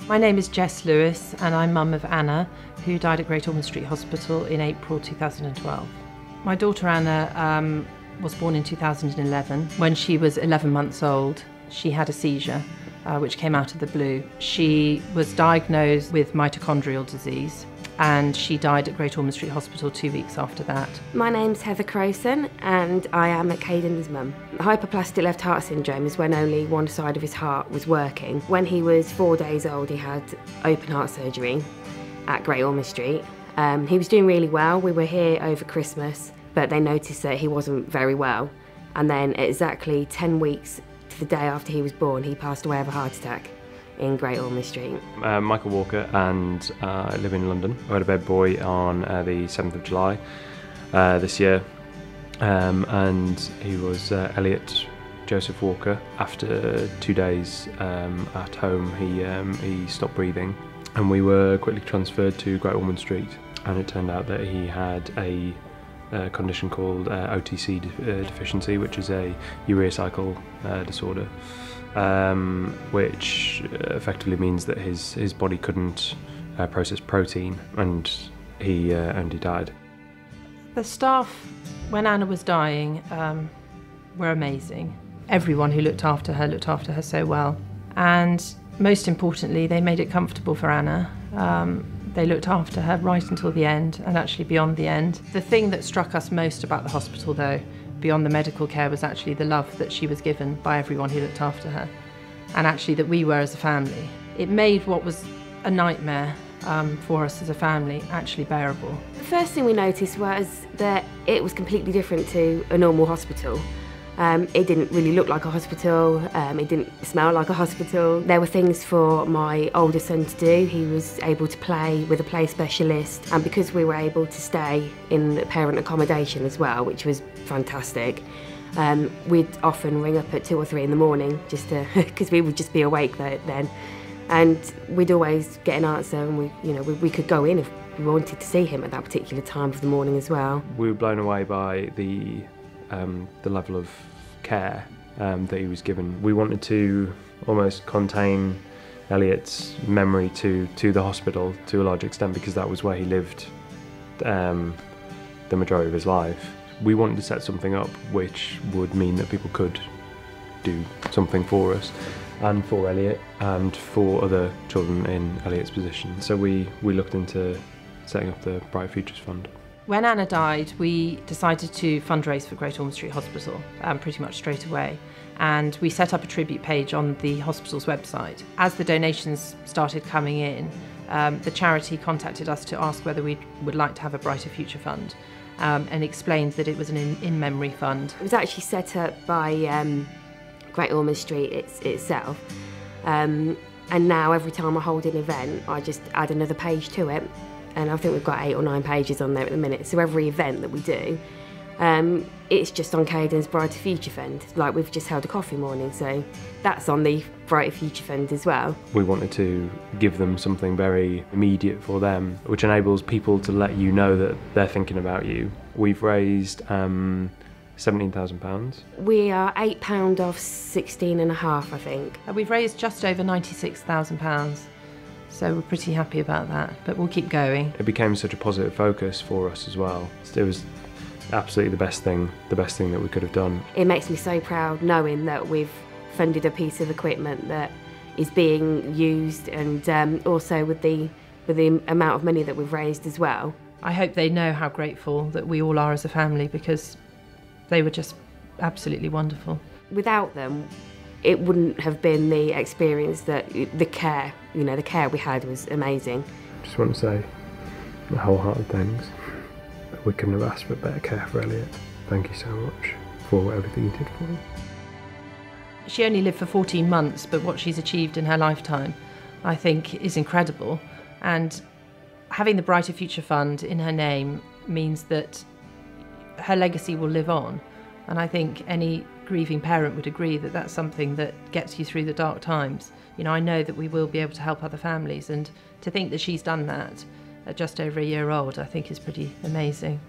My name is Jess Lewis and I'm mum of Anna, who died at Great Ormond Street Hospital in April 2012. My daughter Anna was born in 2011. When she was 11 months old, she had a seizure, which came out of the blue. She was diagnosed with mitochondrial disease and she died at Great Ormond Street Hospital 2 weeks after that. My name's Heather Crowson and I am Caden's mum. Hypoplastic left heart syndrome is when only one side of his heart was working. When he was 4 days old, he had open heart surgery at Great Ormond Street. He was doing really well. We were here over Christmas, but they noticed that he wasn't very well. And then at exactly 10 weeks to the day after he was born, he passed away of a heart attack in Great Ormond Street. Michael Walker, and I live in London. I had a bed boy on the 7th of July this year, and he was Elliot Joseph Walker. After 2 days at home, he stopped breathing, and we were quickly transferred to Great Ormond Street, and it turned out that he had a condition called OTC deficiency, which is a urea cycle disorder, which effectively means that his body couldn't process protein, and he died. The staff, when Anna was dying, were amazing. Everyone who looked after her so well. And most importantly, they made it comfortable for Anna. They looked after her right until the end, and actually beyond the end. The thing that struck us most about the hospital, though, beyond the medical care, was actually the love that she was given by everyone who looked after her, and actually that we were as a family. It made what was a nightmare for us as a family actually bearable. The first thing we noticed was that it was completely different to a normal hospital. It didn't really look like a hospital, it didn't smell like a hospital. There were things for my older son to do. He was able to play with a play specialist, and because we were able to stay in parent accommodation as well, which was fantastic, we'd often ring up at 2 or 3 in the morning just to, because we would just be awake then, and we'd always get an answer, and we could go in if we wanted to see him at that particular time of the morning as well. We were blown away by the level of care that he was given. We wanted to almost contain Elliot's memory to the hospital to a large extent, because that was where he lived the majority of his life. We wanted to set something up which would mean that people could do something for us and for Elliot and for other children in Elliot's position. So we looked into setting up the Bright Futures Fund. When Anna died, we decided to fundraise for Great Ormond Street Hospital pretty much straight away, and we set up a tribute page on the hospital's website. As the donations started coming in, the charity contacted us to ask whether we would like to have a Brighter Future Fund, and explained that it was an in-memory fund. It was actually set up by Great Ormond Street itself, and now every time I hold an event, I just add another page to it. And I think we've got 8 or 9 pages on there at the minute. So every event that we do, it's just on Caden's Brighter Future Fund. Like, we've just held a coffee morning, so that's on the Brighter Future Fund as well. We wanted to give them something very immediate for them, which enables people to let you know that they're thinking about you. We've raised £17,000. We are £8 off 16.5, I think. We've raised just over £96,000. So we're pretty happy about that, but we'll keep going. It became such a positive focus for us as well. It was absolutely the best thing that we could have done. It makes me so proud knowing that we've funded a piece of equipment that is being used, and also with the amount of money that we've raised as well. I hope they know how grateful that we all are as a family, because they were just absolutely wonderful. Without them, it wouldn't have been the experience that the care we had was amazing. Just want to say a wholehearted thanks. We couldn't have asked for better care for Elliot. Thank you so much for everything you did for him. She only lived for 14 months, but what she's achieved in her lifetime, I think, is incredible. And having the Brighter Future Fund in her name means that her legacy will live on. And I think any grieving parent would agree that that's something that gets you through the dark times. I know that we will be able to help other families, and to think that she's done that at just over a year old, I think is pretty amazing.